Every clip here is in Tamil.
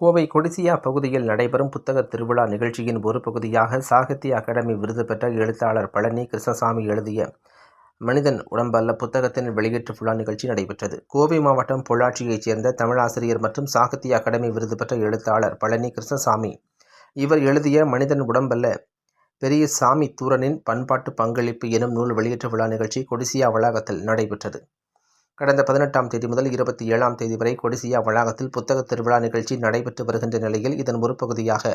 கோவை கொடிசியா பகுதியில் நடைபெறும் புத்தக திருவிழா நிகழ்ச்சியின் ஒரு பகுதியாக சாகித்ய அகாடமி விருது பெற்ற எழுத்தாளர் பழனி கிருஷ்ணசாமி எழுதிய மனிதன் உடம்பல்ல புத்தகத்தின் வெளியீட்டு விழா நிகழ்ச்சி நடைபெற்றது. கோவை மாவட்டம் பொள்ளாச்சியைச் சேர்ந்த தமிழாசிரியர் மற்றும் சாகித்ய அகாடமி விருது பெற்ற எழுத்தாளர் பழனி கிருஷ்ணசாமி இவர் எழுதிய மனிதன் உடம்பல்ல பெரியசாமி தூரனின் பண்பாட்டு பங்களிப்பு எனும் நூல் வெளியீட்டு விழா நிகழ்ச்சி கொடிசியா வளாகத்தில் நடைபெற்றது. கடந்த 18ஆம் தேதி முதல் 27ஆம் தேதி வரை கொடிசியா வளாகத்தில் புத்தக திருவிழா நிகழ்ச்சி நடைபெற்று வருகின்ற நிலையில் இதன் ஒரு பகுதியாக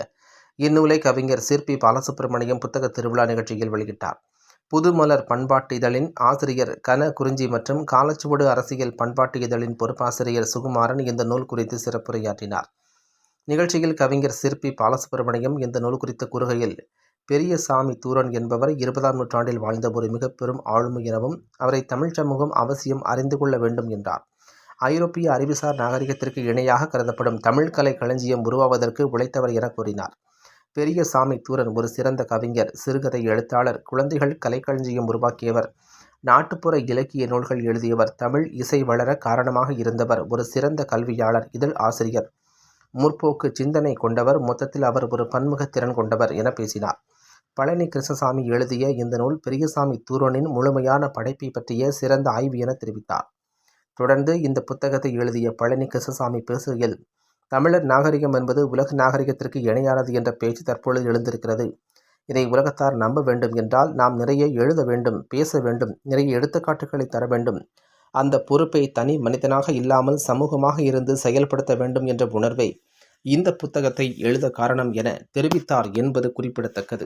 இந்நூலை கவிஞர் சிற்பி பாலசுப்ரமணியம் புத்தக திருவிழா நிகழ்ச்சியில் வெளியிட்டார். புதுமலர் பண்பாட்டு இதழின் ஆசிரியர் கன குறிஞ்சி மற்றும் காலச்சுவடு அரசியல் பண்பாட்டு இதழின் பொறுப்பாசிரியர் சுகுமாரன் இந்த நூல் குறித்து சிறப்புரையாற்றினார். நிகழ்ச்சியில் கவிஞர் சிற்பி பாலசுப்ரமணியம் இந்த நூல் குறித்து கூறுகையில், பெரியசாமி தூரன் என்பவர் 20ஆம் நூற்றாண்டில் வாழ்ந்த ஒரு மிக பெரும் ஆளுமை எனவும் அவரை தமிழ் சமூகம் அவசியம் அறிந்து கொள்ள வேண்டும் என்றார். ஐரோப்பிய அறிவுசார் நாகரிகத்திற்கு இணையாக கருதப்படும் தமிழ் கலை களஞ்சியம் உருவாவதற்கு உழைத்தவர் என கூறினார். பெரியசாமி தூரன் ஒரு சிறந்த கவிஞர், சிறுகதை எழுத்தாளர், குழந்தைகள் கலைக்களஞ்சியம் உருவாக்கியவர், நாட்டுப்புற இலக்கிய நூல்கள் எழுதியவர், தமிழ் இசை வளர காரணமாக இருந்தவர், ஒரு சிறந்த கல்வியாளர், இதழ் ஆசிரியர், முற்போக்கு சிந்தனை கொண்டவர், மொத்தத்தில் அவர் ஒரு பன்முக திறன் கொண்டவர் என பேசினார். பழனி கிருஷ்ணசாமி எழுதிய இந்த நூல் பெரியசாமி தூரனின் முழுமையான படைப்பை பற்றிய சிறந்த ஆய்வு என தெரிவித்தார். தொடர்ந்து இந்த புத்தகத்தை எழுதிய பழனி கிருஷ்ணசாமி பேசுகையில், தமிழர் நாகரிகம் என்பது உலக நாகரிகத்திற்கு இணையானது என்ற பேச்சு தற்பொழுது எழுந்திருக்கிறது. இதை உலகத்தார் நம்ப வேண்டும் என்றால் நாம் நிறைய எழுத வேண்டும், பேச வேண்டும், நிறைய எடுத்துக்காட்டுகளை தர வேண்டும். அந்த பொறுப்பை தனி மனிதனாக இல்லாமல் சமூகமாக இருந்து செயல்படுத்த வேண்டும் என்ற உணர்வை இந்த புத்தகத்தை எழுத காரணம் என தெரிவித்தார் என்பது குறிப்பிடத்தக்கது.